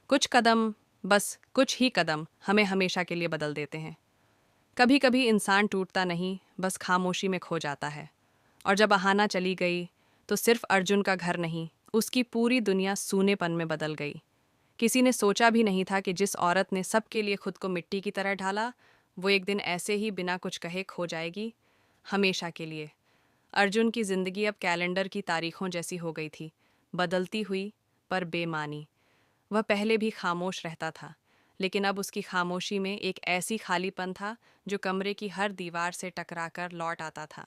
कुछ कदम, बस कुछ ही कदम हमें हमेशा के लिए बदल देते हैं। कभी कभी इंसान टूटता नहीं, बस खामोशी में खो जाता है। और जब अहाना चली गई तो सिर्फ अर्जुन का घर नहीं, उसकी पूरी दुनिया सूनेपन में बदल गई। किसी ने सोचा भी नहीं था कि जिस औरत ने सबके लिए खुद को मिट्टी की तरह ढाला, वो एक दिन ऐसे ही बिना कुछ कहे खो जाएगी, हमेशा के लिए। अर्जुन की जिंदगी अब कैलेंडर की तारीखों जैसी हो गई थी, बदलती हुई पर बेमानी। वह पहले भी खामोश रहता था, लेकिन अब उसकी खामोशी में एक ऐसी खालीपन था जो कमरे की हर दीवार से टकराकर लौट आता था।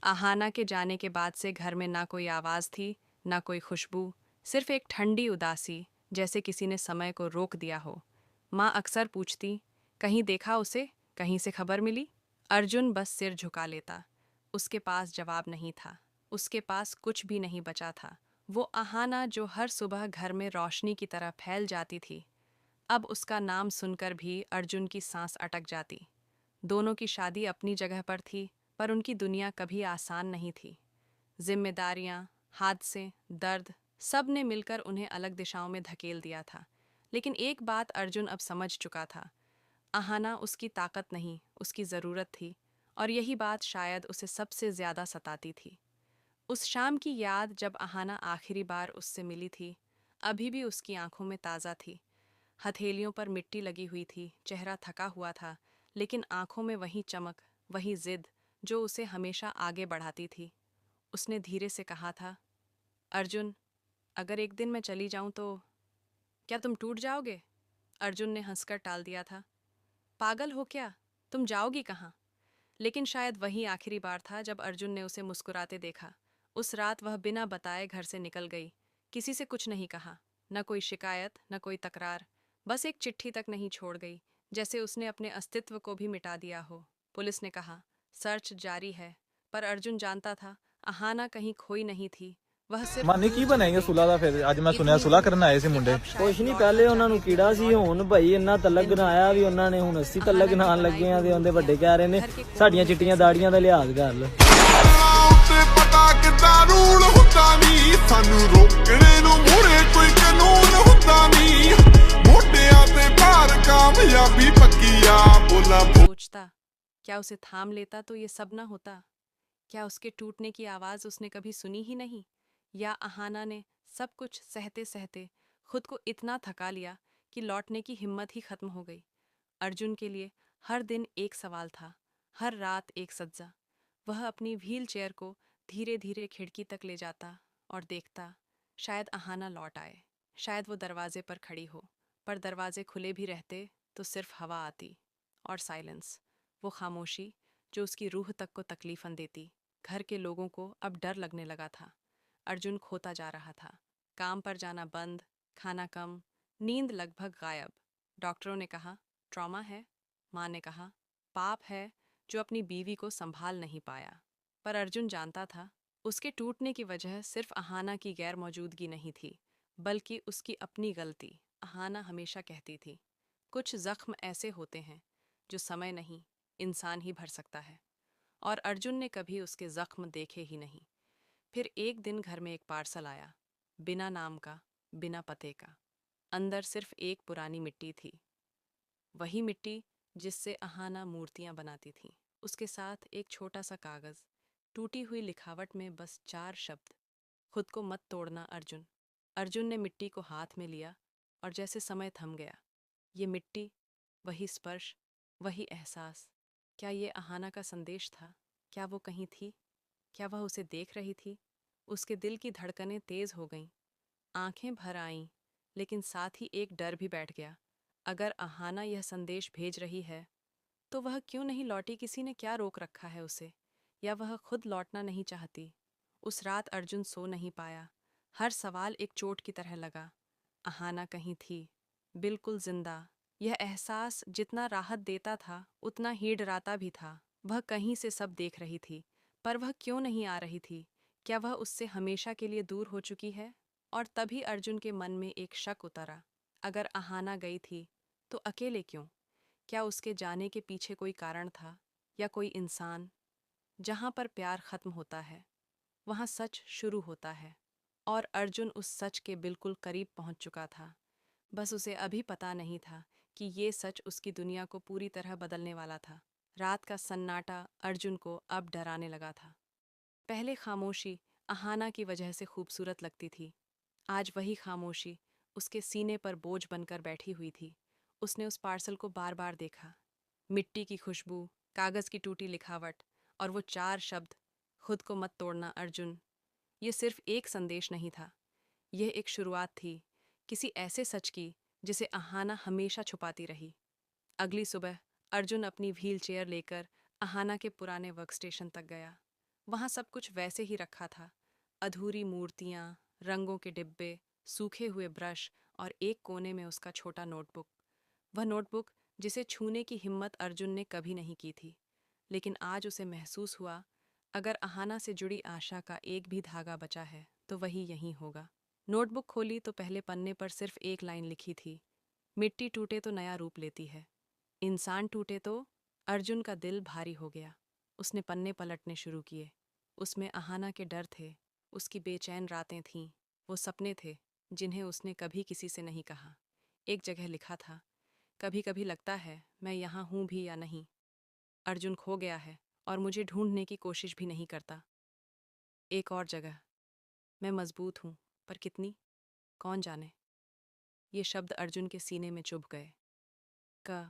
आहाना के जाने के बाद से घर में ना कोई आवाज़ थी, ना कोई खुशबू, सिर्फ एक ठंडी उदासी, जैसे किसी ने समय को रोक दिया हो। माँ अक्सर पूछती, कहीं देखा उसे, कहीं से खबर मिली? अर्जुन बस सिर झुका लेता। उसके पास जवाब नहीं था, उसके पास कुछ भी नहीं बचा था। वो अहाना जो हर सुबह घर में रोशनी की तरह फैल जाती थी, अब उसका नाम सुनकर भी अर्जुन की सांस अटक जाती। दोनों की शादी अपनी जगह पर थी, पर उनकी दुनिया कभी आसान नहीं थी। जिम्मेदारियां, हादसे, दर्द, सब ने मिलकर उन्हें अलग दिशाओं में धकेल दिया था। लेकिन एक बात अर्जुन अब समझ चुका था, अहाना उसकी ताकत नहीं, उसकी ज़रूरत थी। और यही बात शायद उसे सबसे ज़्यादा सताती थी। उस शाम की याद जब अहाना आखिरी बार उससे मिली थी, अभी भी उसकी आंखों में ताज़ा थी। हथेलियों पर मिट्टी लगी हुई थी, चेहरा थका हुआ था, लेकिन आंखों में वही चमक, वही जिद जो उसे हमेशा आगे बढ़ाती थी। उसने धीरे से कहा था, अर्जुन, अगर एक दिन मैं चली जाऊं तो क्या तुम टूट जाओगे? अर्जुन ने हंसकर टाल दिया था, पागल हो क्या, तुम जाओगी कहाँ? लेकिन शायद वही आखिरी बार था जब अर्जुन ने उसे मुस्कुराते देखा। उस रात वह बिना बताए घर से निकल गई, किसी से कुछ नहीं कहा, न कोई शिकायत, न कोई तकरार, बस एक चिट्ठी तक नहीं छोड़ गई, जैसे उसने अपने अस्तित्व को भी मिटा दिया हो। पुलिस ने कहा, सर्च जारी है, पर अर्जुन जानता था, अहाना कहीं खोई नहीं थी, वह सिर्फ मानी दूर की चली बनाएंगे गई सुलह थी। का फिर ਅੱਜ ਮੈਂ ਸੁਣਿਆ इतनी ਸੁलह दूर ਕਰਨ ਆਏ ਸੀ कि ਮੁੰਡੇ अब शायद ਕੁਛ ਨਹੀਂ लौटना ਪਹਿਲੇ ਉਹਨਾਂ चाहे ਨੂੰ भी ਕੀੜਾ ਸੀ, लौट ਹੁਣ ना ਭਾਈ पाए। ਇੰਨਾ ਤਲਕ दिन ਗਨਾਇਆ बीतते ਵੀ गए, ਉਹਨਾਂ ਨੇ, ਹੁਣ 80 ਤਲਕ अहाना की ਗਨਾਣ बनाई ਲੱਗੇ ਆ हुई ਤੇ ਉਹਦੇ ਵੱਡੇ मूर्तियां ਕਹਿ ਰਹੇ ਨੇ घर के कोनों ਸਾਡੀਆਂ में ਚਿੱਟੀਆਂ कैसे ਦਾੜੀਆਂ ਦਾ ਲਿਹਾਜ਼ ਕਰ ਲੈ। ਉੱਤੇ ਪਤਾ ਕਿੱਦਾਂ ਰੂਲ ਹੁੰਦਾ ਨਹੀਂ, ਸਾਨੂੰ ਰੋਕਣੇ ਨੂੰ ਮੂਹਰੇ ਕੋਈ ਕਾਨੂੰਨ ਹੁੰਦਾ ਨਹੀਂ, ਮੋਢਿਆਂ ਤੇ ਭਾਰ ਕਾਮਯਾਬੀ ਪੱਕੀ ਆ ਬੋਲਾਂ सोचता, क्या उसे थाम लेता तो ये सब न होता? क्या उसके टूटने की आवाज़ उसने कभी सुनी ही नहीं? या अहाना ने सब कुछ सहते सहते खुद को इतना थका लिया कि लौटने की हिम्मत ही खत्म हो गई? अर्जुन के लिए हर दिन एक सवाल था, हर रात एक सज्जा। वह अपनी व्हील चेयर को धीरे धीरे खिड़की तक ले जाता और देखता, शायद अहाना लौट आए, शायद वो दरवाजे पर खड़ी हो। पर दरवाजे खुले भी रहते तो सिर्फ हवा आती और साइलेंस, वो खामोशी जो उसकी रूह तक को तकलीफन देती। घर के लोगों को अब डर लगने लगा था। अर्जुन खोता जा रहा था, काम पर जाना बंद, खाना कम, नींद लगभग गायब। डॉक्टरों ने कहा, ट्रॉमा है। माँ ने कहा, पाप है जो अपनी बीवी को संभाल नहीं पाया। पर अर्जुन जानता था, उसके टूटने की वजह सिर्फ अहाना की गैर मौजूदगी नहीं थी, बल्कि उसकी अपनी गलती। अहाना हमेशा कहती थी, कुछ जख्म ऐसे होते हैं जो समय नहीं, इंसान ही भर सकता है। और अर्जुन ने कभी उसके जख्म देखे ही नहीं। फिर एक दिन घर में एक पार्सल आया, बिना नाम का, बिना पते का। अंदर सिर्फ एक पुरानी मिट्टी थी, वही मिट्टी जिससे अहाना मूर्तियां बनाती थी। उसके साथ एक छोटा सा कागज, टूटी हुई लिखावट में बस 4 शब्द, खुद को मत तोड़ना अर्जुन। अर्जुन ने मिट्टी को हाथ में लिया और जैसे समय थम गया। ये मिट्टी, वही स्पर्श, वही एहसास। क्या ये अहाना का संदेश था? क्या वो कहीं थी? क्या वह उसे देख रही थी? उसके दिल की धड़कनें तेज हो गईं, आंखें भर आईं, लेकिन साथ ही एक डर भी बैठ गया। अगर अहाना यह संदेश भेज रही है, तो वह क्यों नहीं लौटी? किसी ने क्या रोक रखा है उसे? या वह खुद लौटना नहीं चाहती? उस रात अर्जुन सो नहीं पाया। हर सवाल एक चोट की तरह लगा। अहाना कहीं थी, बिल्कुल जिंदा। यह एहसास जितना राहत देता था, उतना ही डराता भी था। वह कहीं से सब देख रही थी, पर वह क्यों नहीं आ रही थी? क्या वह उससे हमेशा के लिए दूर हो चुकी है? और तभी अर्जुन के मन में एक शक उतरा, अगर अहाना गई थी, तो अकेले क्यों? क्या उसके जाने के पीछे कोई कारण था, या कोई इंसान? जहाँ पर प्यार खत्म होता है, वहाँ सच शुरू होता है। और अर्जुन उस सच के बिल्कुल करीब पहुँच चुका था। बस उसे अभी पता नहीं था कि ये सच उसकी दुनिया को पूरी तरह बदलने वाला था। रात का सन्नाटा अर्जुन को अब डराने लगा था। पहले खामोशी अहाना की वजह से खूबसूरत लगती थी। आज वही खामोशी उसके सीने पर बोझ बनकर बैठी हुई थी। उसने उस पार्सल को बार बार देखा। मिट्टी की खुशबू, कागज की टूटी लिखावट और वो 4 शब्द, खुद को मत तोड़ना अर्जुन। ये सिर्फ एक संदेश नहीं था, यह एक शुरुआत थी किसी ऐसे सच की जिसे अहाना हमेशा छुपाती रही। अगली सुबह अर्जुन अपनी व्हील चेयर लेकर अहाना के पुराने वर्क स्टेशन तक गया। वहाँ सब कुछ वैसे ही रखा था। अधूरी मूर्तियाँ, रंगों के डिब्बे, सूखे हुए ब्रश और एक कोने में उसका छोटा नोटबुक। वह नोटबुक जिसे छूने की हिम्मत अर्जुन ने कभी नहीं की थी। लेकिन आज उसे महसूस हुआ, अगर अहाना से जुड़ी आशा का एक भी धागा बचा है तो वही यहीं होगा। नोटबुक खोली तो पहले पन्ने पर सिर्फ एक लाइन लिखी थी, मिट्टी टूटे तो नया रूप लेती है, इंसान टूटे तो। अर्जुन का दिल भारी हो गया। उसने पन्ने पलटने शुरू किए। उसमें अहाना के डर थे, उसकी बेचैन रातें थीं, वो सपने थे जिन्हें उसने कभी किसी से नहीं कहा। एक जगह लिखा था, कभी कभी लगता है मैं यहाँ हूँ भी या नहीं। अर्जुन खो गया है और मुझे ढूंढने की कोशिश भी नहीं करता। एक और जगह, मैं मजबूत हूँ, पर कितनी, कौन जाने। ये शब्द अर्जुन के सीने में चुभ गए। क